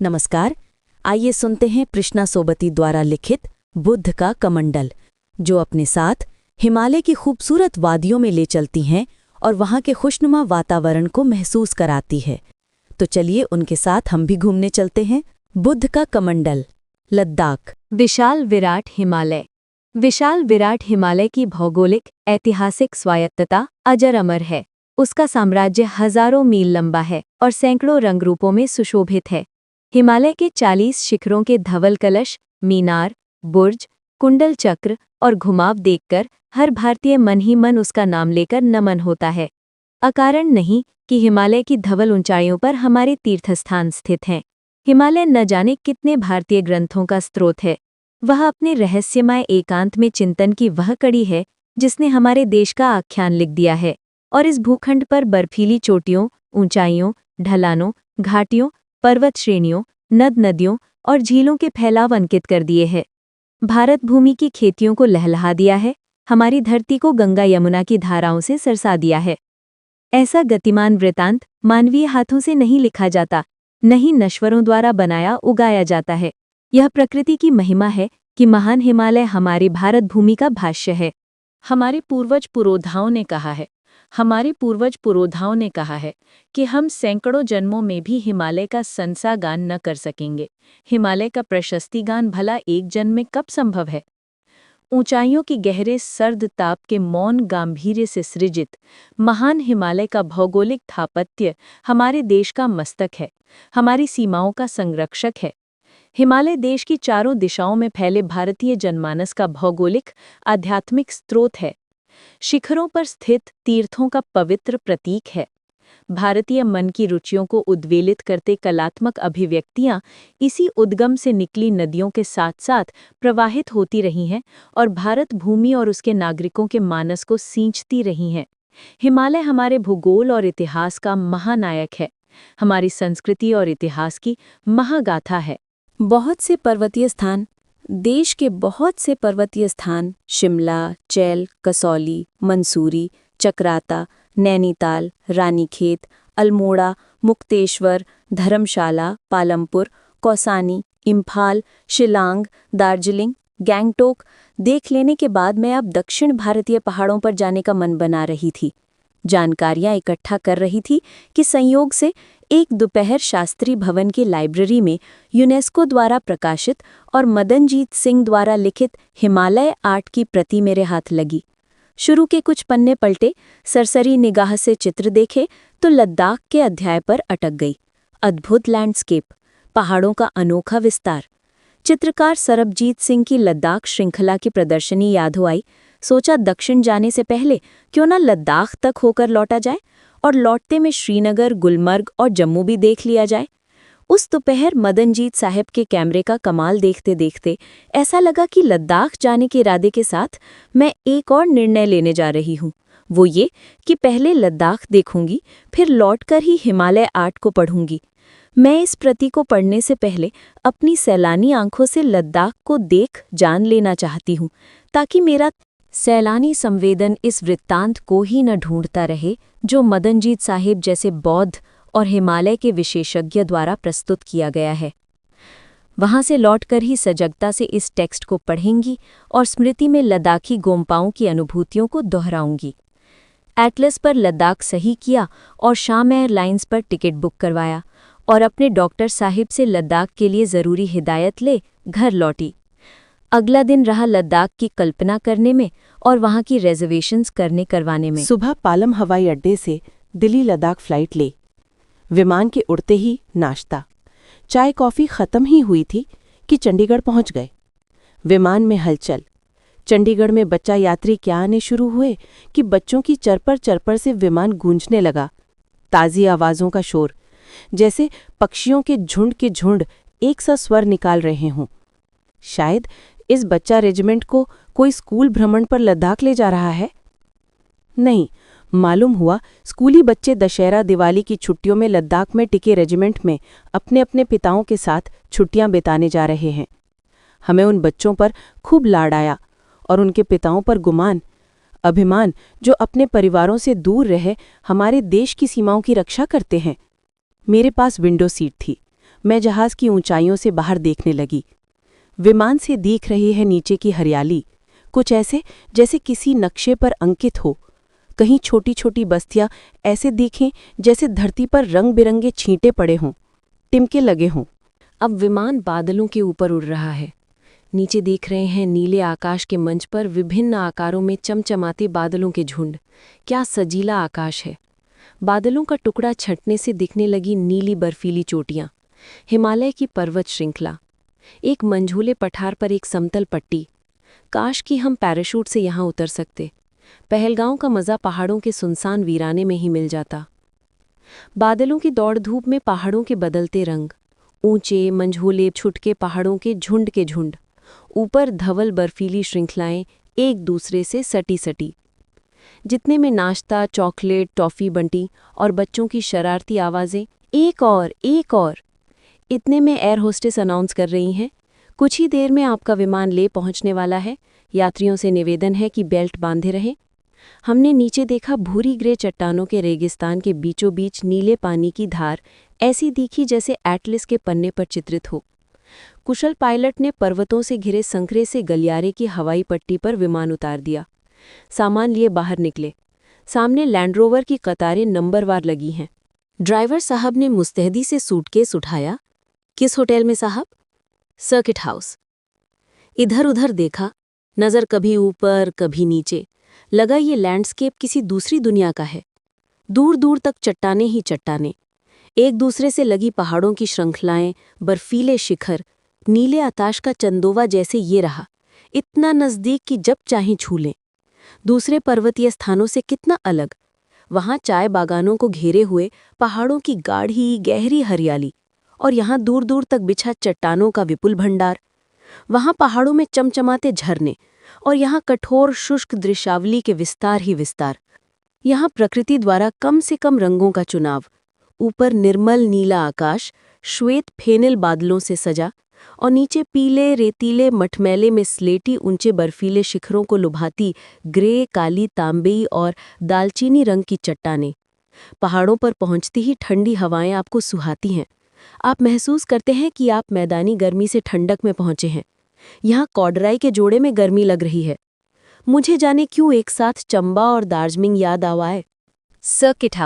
नमस्कार। आइए सुनते हैं कृष्णा सोबती द्वारा लिखित बुद्ध का कमंडल, जो अपने साथ हिमालय की खूबसूरत वादियों में ले चलती हैं और वहाँ के खुशनुमा वातावरण को महसूस कराती है। तो चलिए उनके साथ हम भी घूमने चलते हैं। बुद्ध का कमंडल, लद्दाख। विशाल विराट हिमालय। विशाल विराट हिमालय की भौगोलिक ऐतिहासिक स्वायत्तता अजर अमर है। उसका साम्राज्य हजारों मील लंबा है और सैकड़ों रंगरूपों में सुशोभित है। हिमालय के 40 शिखरों के धवल कलश, मीनार, बुर्ज, कुंडल चक्र और घुमाव देखकर हर भारतीय मन ही मन उसका नाम लेकर नमन होता है। अकारण नहीं कि हिमालय की धवल ऊंचाइयों पर हमारे तीर्थस्थान स्थित हैं। हिमालय न जाने कितने भारतीय ग्रंथों का स्रोत है। वह अपने रहस्यमय एकांत में चिंतन की वह कड़ी है जिसने हमारे देश का आख्यान लिख दिया है और इस भूखंड पर बर्फीली चोटियों, ऊंचाइयों, ढलानों, घाटियों, पर्वत श्रेणियों, नद नदियों और झीलों के फैलाव अंकित कर दिए हैं। भारत भूमि की खेतियों को लहलहा दिया है, हमारी धरती को गंगा यमुना की धाराओं से सरसा दिया है। ऐसा गतिमान वृतांत मानवीय हाथों से नहीं लिखा जाता, नहीं नश्वरों द्वारा बनाया उगाया जाता है। यह प्रकृति की महिमा है कि महान हिमालय हमारी भारत भूमि का भाष्य है। हमारे पूर्वज पुरोधाओं ने कहा है कि हम सैकड़ों जन्मों में भी हिमालय का संसा गान न कर सकेंगे। हिमालय का प्रशस्ति गान भला एक जन्म में कब संभव है? ऊंचाइयों की गहरे सर्द ताप के मौन गांभीर्य से सृजित महान हिमालय का भौगोलिक स्थापत्य हमारे देश का मस्तक है, हमारी सीमाओं का संरक्षक है। हिमालय देश की चारों दिशाओं में फैले भारतीय जनमानस का भौगोलिक आध्यात्मिक स्रोत है। शिखरों पर स्थित तीर्थों का पवित्र प्रतीक है। भारतीय मन की रुचियों को उद्वेलित करते कलात्मक अभिव्यक्तियां इसी उद्गम से निकली नदियों के साथ साथ प्रवाहित होती रही हैं और भारत भूमि और उसके नागरिकों के मानस को सींचती रही हैं। हिमालय हमारे भूगोल और इतिहास का महानायक है, हमारी संस्कृति और इतिहास की महागाथा है। देश के बहुत से पर्वतीय स्थान शिमला, चैल, कसौली, मंसूरी, चक्राता, नैनीताल, रानीखेत, अल्मोड़ा, मुक्तेश्वर, धर्मशाला, पालमपुर, कौसानी, इम्फाल, शिलांग, दार्जिलिंग, गैंगटोक देख लेने के बाद मैं अब दक्षिण भारतीय पहाड़ों पर जाने का मन बना रही थी। जानकारियां इकट्ठा कर रही थी कि संयोग से एक दोपहर शास्त्री भवन की लाइब्रेरी में यूनेस्को द्वारा प्रकाशित और मदनजीत सिंह द्वारा लिखित हिमालय आर्ट की प्रति मेरे हाथ लगी। शुरू के कुछ पन्ने पलटे, सरसरी निगाह से चित्र देखे तो लद्दाख के अध्याय पर अटक गई। अद्भुत लैंडस्केप, पहाड़ों का अनोखा विस्तार। चित्रकार सरबजीत सिंह की लद्दाख श्रृंखला की प्रदर्शनी याद हो आई। सोचा दक्षिण जाने से पहले क्यों न लद्दाख तक होकर लौटा जाए और लौटते में श्रीनगर, गुलमर्ग और जम्मू भी देख लिया जाए। उस दोपहर मदनजीत साहब के कैमरे का कमाल देखते देखते ऐसा लगा कि लद्दाख जाने के इरादे के साथ मैं एक और निर्णय लेने जा रही हूँ। वो ये कि पहले लद्दाख देखूंगी, फिर लौटकर ही हिमालय आर्ट को पढ़ूंगी। मैं इस प्रति को पढ़ने से पहले अपनी सैलानी आंखों से लद्दाख को देख जान लेना चाहती हूँ, ताकि मेरा सैलानी संवेदन इस वृत्तांत को ही न ढूंढता रहे जो मदनजीत साहिब जैसे बौद्ध और हिमालय के विशेषज्ञ द्वारा प्रस्तुत किया गया है। वहां से लौटकर ही सजगता से इस टेक्स्ट को पढ़ेंगी और स्मृति में लद्दाखी गोम्पाओं की अनुभूतियों को दोहराऊंगी। एटलस पर लद्दाख सही किया और शाम एयरलाइंस पर टिकट बुक करवाया और अपने डॉक्टर साहिब से लद्दाख के लिए ज़रूरी हिदायत ले घर लौटी। अगला दिन रहा लद्दाख की कल्पना करने में और वहां की रिजर्वेशंस करवाने में। सुबह पालम हवाई अड्डे से दिल्ली लद्दाख फ्लाइट ले। विमान के उड़ते ही नाश्ता, चाय कॉफ़ी ख़त्म ही हुई थी कि चंडीगढ़ पहुंच गए। विमान में हलचल। चंडीगढ़ में बच्चा यात्री क्या आने शुरू हुए कि बच्चों की चरपर से विमान गूंजने लगा। ताज़ी आवाज़ों का शोर, जैसे पक्षियों के झुंड एक सा स्वर निकाल रहे हों। शायद इस बच्चा रेजिमेंट को कोई स्कूल भ्रमण पर लद्दाख ले जा रहा है। नहीं, मालूम हुआ स्कूली बच्चे दशहरा दिवाली की छुट्टियों में लद्दाख में टिके रेजिमेंट में अपने अपने पिताओं के साथ छुट्टियां बिताने जा रहे हैं। हमें उन बच्चों पर खूब लाड आया और उनके पिताओं पर गुमान, अभिमान, जो अपने परिवारों से दूर रहे हमारे देश की सीमाओं की रक्षा करते हैं। मेरे पास विंडो सीट थी। मैं जहाज की ऊंचाइयों से बाहर देखने लगी। विमान से दिख रही है नीचे की हरियाली, कुछ ऐसे जैसे किसी नक्शे पर अंकित हो। कहीं छोटी छोटी बस्तियां ऐसे दिखें जैसे धरती पर रंग बिरंगे छींटे पड़े हों, टिमके लगे हों। अब विमान बादलों के ऊपर उड़ रहा है। नीचे देख रहे हैं नीले आकाश के मंच पर विभिन्न आकारों में चमचमाते बादलों के झुंड। क्या सजीला आकाश है। बादलों का टुकड़ा छंटने से दिखने लगी नीली बर्फीली चोटियां, हिमालय की पर्वत श्रृंखला। एक मंझूले पठार पर एक समतल पट्टी। काश कि हम पैराशूट से यहाँ उतर सकते। पहलगांव का मज़ा पहाड़ों के सुनसान वीराने में ही मिल जाता। बादलों की दौड़ धूप में पहाड़ों के बदलते रंग, ऊंचे मंझूले छुटके पहाड़ों के झुंड, ऊपर धवल बर्फीली श्रृंखलाएं एक दूसरे से सटी सटी। जितने में नाश्ता, चॉकलेट, टॉफ़ी बंटी और बच्चों की शरारती आवाज़ें, एक और। इतने में एयर होस्टेस अनाउंस कर रही हैं, कुछ ही देर में आपका विमान ले पहुंचने वाला है। यात्रियों से निवेदन है कि बेल्ट बांधे रहें। हमने नीचे देखा, भूरी ग्रे चट्टानों के रेगिस्तान के बीचों बीच नीले पानी की धार ऐसी दिखी जैसे एटलस के पन्ने पर चित्रित हो। कुशल पायलट ने पर्वतों से घिरे संकरे से गलियारे की हवाई पट्टी पर विमान उतार दिया। सामान लिए बाहर निकले। सामने लैंडरोवर की कतारें नंबरवार लगी हैं। ड्राइवर साहब ने मुस्तैदी से सूटकेस उठाया। किस होटल में साहब? Circuit house. इधर उधर देखा, नज़र कभी ऊपर कभी नीचे। लगा ये लैंडस्केप किसी दूसरी दुनिया का है। दूर दूर तक चट्टानें ही चट्टानें, एक दूसरे से लगी पहाड़ों की श्रृंखलाएं, बर्फीले शिखर, नीले आकाश का चंदोवा जैसे ये रहा, इतना नज़दीक कि जब चाहें छू लें। दूसरे पर्वतीय स्थानों से कितना अलग। वहाँ चाय बागानों को घेरे हुए पहाड़ों की गाढ़ी गहरी हरियाली, और यहाँ दूर दूर तक बिछा चट्टानों का विपुल भंडार। वहाँ पहाड़ों में चमचमाते झरने, और यहाँ कठोर शुष्क दृश्यावली के विस्तार ही विस्तार। यहाँ प्रकृति द्वारा कम से कम रंगों का चुनाव। ऊपर निर्मल नीला आकाश श्वेत फेनिल बादलों से सजा, और नीचे पीले रेतीले मठमैले में स्लेटी ऊंचे बर्फीले शिखरों को लुभाती ग्रे, काली, तांबेई और दालचीनी रंग की चट्टानें। पहाड़ों पर पहुंचती ही ठंडी हवाएं आपको सुहाती हैं। आप महसूस करते हैं कि आप मैदानी गर्मी से ठंडक में पहुंचे हैं। यहाँ कॉडराई के जोड़े में गर्मी लग रही है। मुझे जाने क्यों एक साथ चंबा और दार्जिलिंग याद आवाए। सर्किट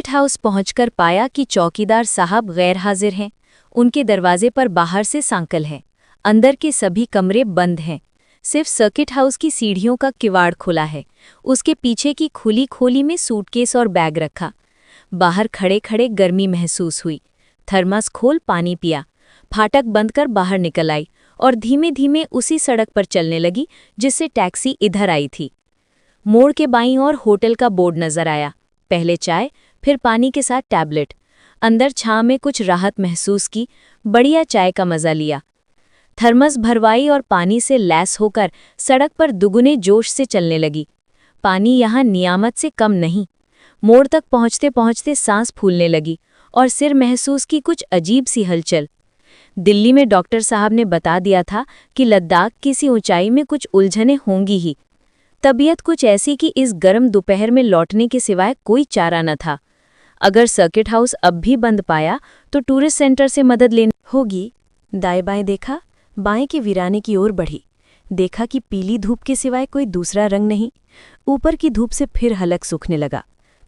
हाउस पहुंचकर पाया कि चौकीदार साहब गैर हाजिर हैं। उनके दरवाजे पर बाहर से सांकल है। अंदर के सभी कमरे बंद हैं। सिर्फ सर्किट हाउस की सीढ़ियों का किवाड़ खुला है। उसके पीछे की खुली खोली में सूटकेस और बैग रखा। बाहर खड़े खड़े गर्मी महसूस हुई। थर्मस खोल पानी पिया। फाटक बंद कर बाहर निकल आई और धीमे धीमे उसी सड़क पर चलने लगी जिससे टैक्सी इधर आई थी। मोड़ के बाईं ओर होटल का बोर्ड नजर आया। पहले चाय, फिर पानी के साथ टैबलेट। अंदर छां में कुछ राहत महसूस की। बढ़िया चाय का मजा लिया। थर्मस भरवाई और पानी से लैस होकर सड़क पर दुगुने जोश से चलने लगी। पानी यहाँ नियामत से कम नहीं। मोड़ तक पहुँचते पहुँचते सांस फूलने लगी और सिर महसूस की कुछ अजीब सी हलचल। दिल्ली में डॉक्टर साहब ने बता दिया था कि लद्दाख किसी ऊंचाई में कुछ उलझने होंगी ही। तबीयत कुछ ऐसी कि इस गर्म दोपहर में लौटने के सिवाय कोई चारा न था। अगर सर्किट हाउस अब भी बंद पाया तो टूरिस्ट सेंटर से मदद लेनी होगी। दाएं बाएं देखा, बाएं के वीराने की ओर बढ़ी। देखा कि पीली धूप के सिवाय कोई दूसरा रंग नहीं। ऊपर की धूप से फिर हलक सूखने लगा।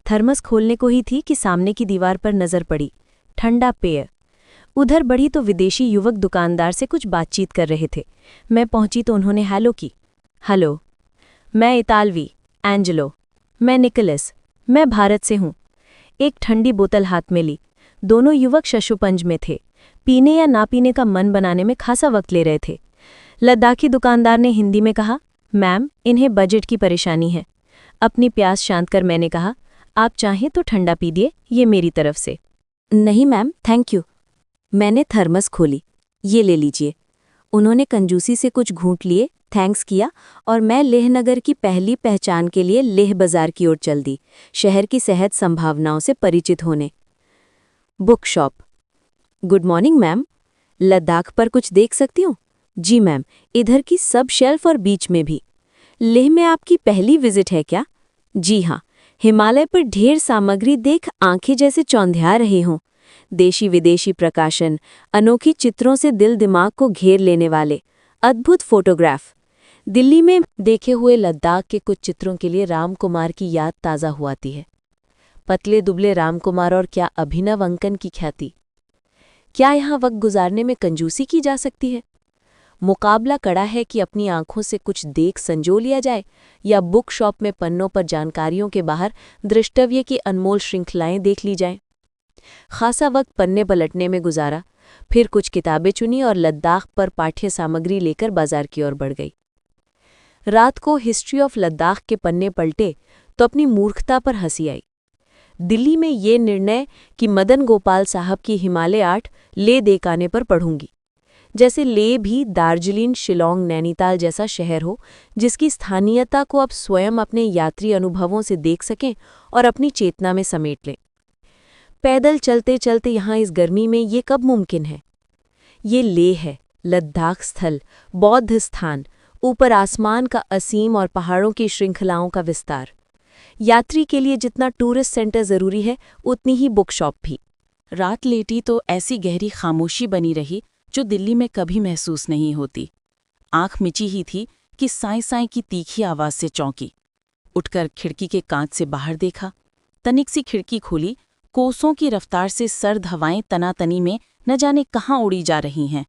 थर्मस खोलने को ही थी कि सामने की दीवार पर नजर पड़ी। ठंडा पेय। उधर बढ़ी तो विदेशी युवक दुकानदार से कुछ बातचीत कर रहे थे। मैं पहुंची तो उन्होंने हेलो की। हेलो, मैं इतालवी, एंजेलो। मैं निकोलस, मैं भारत से हूँ। एक ठंडी बोतल हाथ में ली। दोनों युवक शशुपंज में थे। पीने या ना पीने का मन बनाने में खासा वक्त ले रहे थे। लद्दाखी दुकानदार ने हिंदी में कहा, मैम, इन्हें बजट की परेशानी है। अपनी प्यास शांत कर मैंने कहा, आप चाहें तो ठंडा पीजिए, ये मेरी तरफ से। नहीं मैम, थैंक यू। मैंने थर्मस खोली। ये ले लीजिए। उन्होंने कंजूसी से कुछ घूंट लिए, थैंक्स किया और मैं लेहनगर की पहली पहचान के लिए लेह बाजार की ओर चल दी, शहर की सेहत संभावनाओं से परिचित होने। Book shop. Good morning ma'am, Ladakh पर कुछ देख सकती हूँ? जी मैम, इधर की सब शेल्फ और बीच में भी। लेह में आपकी पहली विजिट है क्या? जी हाँ। हिमालय पर ढेर सामग्री देख आंखें जैसे चौंधिया रहे हों। देशी विदेशी प्रकाशन, अनोखी चित्रों से दिल दिमाग को घेर लेने वाले अद्भुत फोटोग्राफ। दिल्ली में देखे हुए लद्दाख के कुछ चित्रों के लिए राम कुमार की याद ताज़ा हुआती है। पतले दुबले राम कुमार और क्या अभिनव अंकन की ख्याति। क्या यहाँ वक्त गुजारने में कंजूसी की जा सकती है? मुकाबला कड़ा है कि अपनी आंखों से कुछ देख संजो लिया जाए या बुक शॉप में पन्नों पर जानकारियों के बाहर दृष्टव्य की अनमोल श्रृंखलाएं देख ली जाएं। खासा वक्त पन्ने पलटने में गुजारा, फिर कुछ किताबें चुनी और लद्दाख पर पाठ्य सामग्री लेकर बाजार की ओर बढ़ गई। रात को हिस्ट्री ऑफ लद्दाख के पन्ने पलटे तो अपनी मूर्खता पर हंसी आई। दिल्ली में ये निर्णय कि मदन गोपाल साहब की हिमालय आर्ट ले देख आने पर पढ़ूंगी, जैसे ले भी दार्जिलिंग, शिलोंग, नैनीताल जैसा शहर हो जिसकी स्थानीयता को अब स्वयं अपने यात्री अनुभवों से देख सकें और अपनी चेतना में समेट लें। पैदल चलते चलते यहाँ इस गर्मी में ये कब मुमकिन है? ये ले है, लद्दाख स्थल, बौद्ध स्थान, ऊपर आसमान का असीम और पहाड़ों की श्रृंखलाओं का विस्तार। यात्री के लिए जितना टूरिस्ट सेंटर जरूरी है उतनी ही बुक शॉप भी। रात लेटी तो ऐसी गहरी खामोशी बनी रही जो दिल्ली में कभी महसूस नहीं होती। आंख मिची ही थी कि साई साई की तीखी आवाज से चौंकी। उठकर खिड़की के कांच से बाहर देखा। तनिक सी खिड़की खोली, कोसों की रफ्तार से सर्द हवाएं तनातनी में न जाने कहाँ उड़ी जा रही हैं।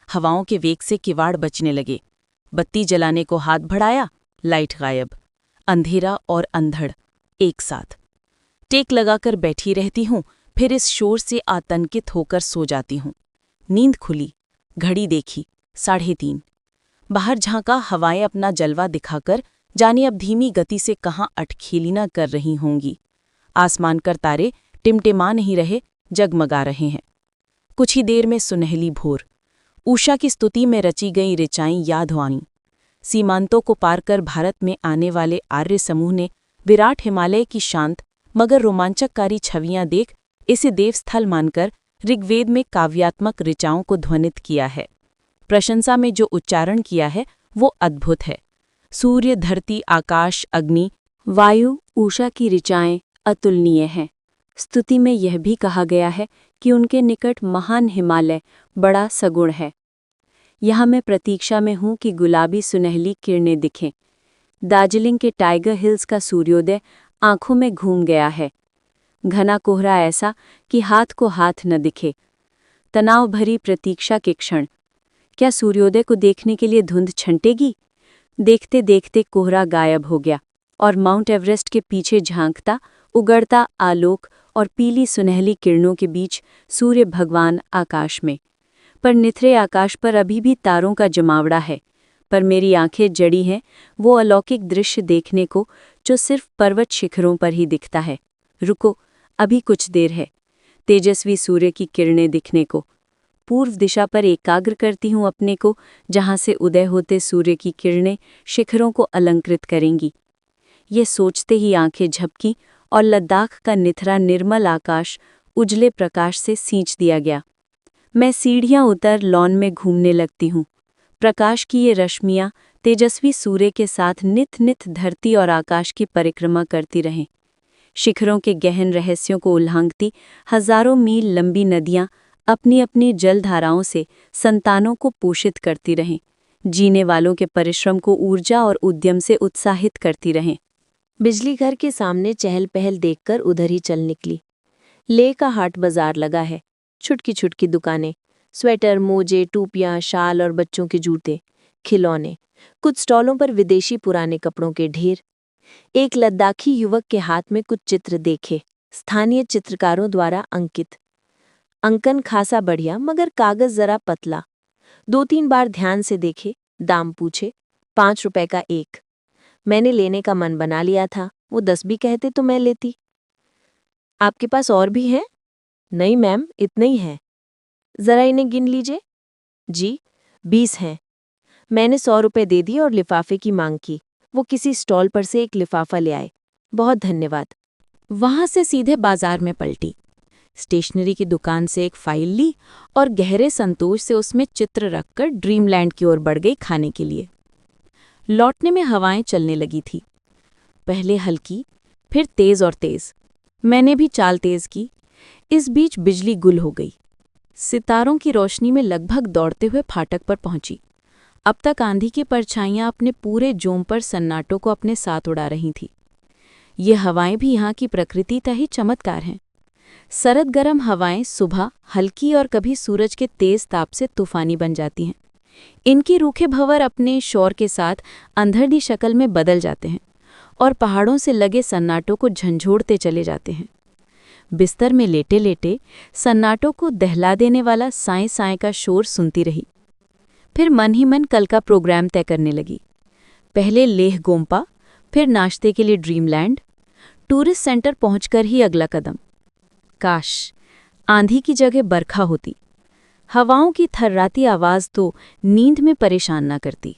हवाओं के वेग से किवाड़ बचने लगे। बत्ती जलाने को हाथ बढ़ाया, लाइट गायब। अंधेरा और अंधड़ एक साथ। टेक लगाकर बैठी रहती हूँ, फिर इस शोर से आतंकित होकर सो जाती हूँ। नींद खुली, घड़ी देखी, 3:30। बाहर झांका, हवाएं अपना जलवा दिखाकर जाने अब धीमी गति से कहाँ अटखेलीना कर रही होंगी। आसमान कर तारे टिमटिमा नहीं रहे, जगमगा रहे हैं। कुछ ही देर में सुनहली भोर। उषा की स्तुति में रची गई ऋचाएं याद आईं। सीमांतों को पार कर भारत में आने वाले आर्य समूह ने विराट हिमालय की शांत मगर रोमांचककारी छवियां देख इसे देवस्थल मानकर ऋग्वेद में काव्यात्मक ऋचाओं को ध्वनित किया है। प्रशंसा में जो उच्चारण किया है वो अद्भुत है। सूर्य, धरती, आकाश, अग्नि, वायु, उषा की ऋचाएं अतुलनीय हैं। स्तुति में यह भी कहा गया है कि उनके निकट महान हिमालय बड़ा सगुण है। यहाँ मैं प्रतीक्षा में हूँ कि गुलाबी सुनहली किरणें दिखें। दार्जिलिंग के टाइगर हिल्स का सूर्योदय आंखों में घूम गया है। घना कोहरा ऐसा कि हाथ को हाथ न दिखे। तनाव भरी प्रतीक्षा के क्षण। क्या सूर्योदय को देखने के लिए धुंध छंटेगी? देखते देखते कोहरा गायब हो गया और माउंट एवरेस्ट के पीछे झांकता उगड़ता आलोक और पीली सुनहली किरणों के बीच सूर्य भगवान आकाश में। पर निथरे आकाश पर अभी भी तारों का जमावड़ा है। पर मेरी आंखें जड़ी हैं वो अलौकिक दृश्य देखने को जो सिर्फ पर्वत शिखरों पर ही दिखता है। रुको, अभी कुछ देर है। तेजस्वी सूर्य की किरणें दिखने को। पूर्व दिशा पर एकाग्र करती हूँ अपने को, जहाँ से उदय होते सूर्य की किरणें शिखरों को अलंकृत करेंगी। ये सोचते ही आंखें झपकी और लद्दाख का निथरा निर्मल आकाश उजले प्रकाश से सींच दिया गया। मैं सीढ़ियां उतर लॉन में घूमने लगती हूँ। प्रकाश की ये रश्मियाँ तेजस्वी सूर्य के साथ नित नित धरती और आकाश की परिक्रमा करती रहें। शिखरों के गहन रहस्यों को उल्लांघती हजारों मील लंबी नदियाँ अपनी अपनी जलधाराओं से संतानों को पोषित करती रहें। जीने वालों के परिश्रम को ऊर्जा और उद्यम से उत्साहित करती रहें। बिजली घर के सामने चहल पहल देखकर उधर ही चल निकली। ले का हाट बाजार लगा है। छुटकी छुटकी दुकानें, स्वेटर, मोजे, टोपियां, शाल और बच्चों के जूते, खिलौने। कुछ स्टॉलों पर विदेशी पुराने कपड़ों के ढेर। एक लद्दाखी युवक के हाथ में कुछ चित्र देखे, स्थानीय चित्रकारों द्वारा अंकित। अंकन खासा बढ़िया मगर कागज जरा पतला। 2-3 बार ध्यान से देखे, दाम पूछे। 5 रुपए का एक। मैंने लेने का मन बना लिया था। वो 10 भी कहते तो मैं लेती। आपके पास और भी हैं? नहीं मैम, इतने ही हैं। जरा इन्हें गिन लीजिए। जी, 20 हैं। मैंने 100 रुपए दे दिए और लिफाफे की मांग की। वो किसी स्टॉल पर से एक लिफाफा ले आए। बहुत धन्यवाद। वहां से सीधे बाजार में पलटी। स्टेशनरी की दुकान से एक फाइल ली और गहरे संतोष से उसमें चित्र रखकर ड्रीमलैंड की ओर बढ़ गई खाने के लिए। लौटने में हवाएं चलने लगी थी। पहले हल्की, फिर तेज और तेज। मैंने भी चाल तेज की। इस बीच बिजली गुल हो गई। सितारों की रोशनी में लगभग दौड़ते हुए फाटक पर पहुंची। अब तक आंधी की परछाइयां अपने पूरे जोम पर सन्नाटों को अपने साथ उड़ा रही थीं। ये हवाएं भी यहाँ की प्रकृति का ही चमत्कार हैं। सरद गरम हवाएं सुबह हल्की और कभी सूरज के तेज ताप से तूफानी बन जाती हैं। इनके रूखे भंवर अपने शोर के साथ अंधेरी शक्ल में बदल जाते हैं और पहाड़ों से लगे सन्नाटों को झंझोड़ते चले जाते हैं। बिस्तर में लेटे लेटे सन्नाटों को दहला देने वाला साएं साएं का शोर सुनती रही। फिर मन ही मन कल का प्रोग्राम तय करने लगी। पहले लेह गोम्पा, फिर नाश्ते के लिए ड्रीमलैंड, टूरिस्ट सेंटर पहुंचकर ही अगला कदम। काश आंधी की जगह बरखा होती। हवाओं की थर्राती आवाज़ तो नींद में परेशान न करती।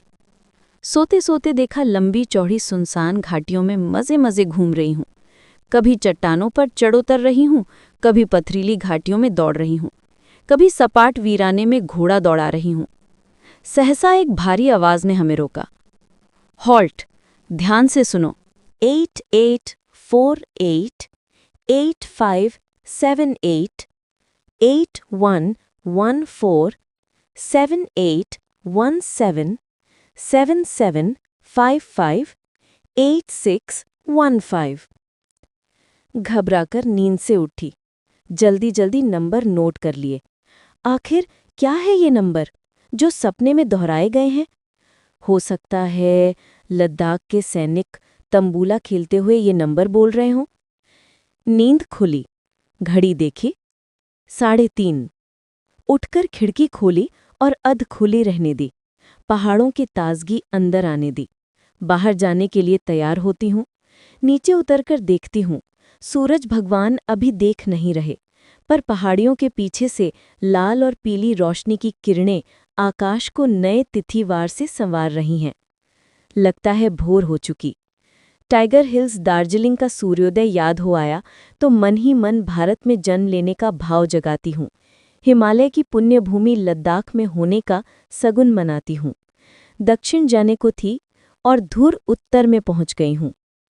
सोते सोते देखा लंबी चौड़ी सुनसान घाटियों में मज़े मज़े घूम रही हूँ। कभी चट्टानों पर चढ़ उतर रही हूँ, कभी पथरीली घाटियों में दौड़ रही हूँ, कभी सपाट वीराने में घोड़ा दौड़ा रही हूँ। सहसा एक भारी आवाज़ ने हमें रोका। हॉल्ट, ध्यान से सुनो। 8848 8578 8114 7817 7755 8615। घबराकर नींद से उठी। जल्दी जल्दी नंबर नोट कर लिए। आखिर क्या है ये नंबर जो सपने में दोहराए गए हैं? हो सकता है लद्दाख के सैनिक तंबूला खेलते हुए ये नंबर बोल रहे हों। नींद खुली, घड़ी देखी, 3:30। उठकर खिड़की खोली और अध खुली रहने दी। पहाड़ों की ताजगी अंदर आने दी। बाहर जाने के लिए तैयार होती हूँ। नीचे उतरकर देखती हूँ। सूरज भगवान अभी देख नहीं रहे, पर पहाड़ियों के पीछे से लाल और पीली रोशनी की किरणें आकाश को नए तिथिवार से संवार रही हैं। लगता है भोर हो चुकी। टाइगर हिल्स दार्जिलिंग का सूर्योदय याद हो आया तो मन ही मन भारत में जन्म लेने का भाव जगाती हूँ। हिमालय की पुण्यभूमि लद्दाख में होने का सगुन मनाती हूँ। दक्षिण जाने को थी और धुर उत्तर में पहुँच गई हूँ।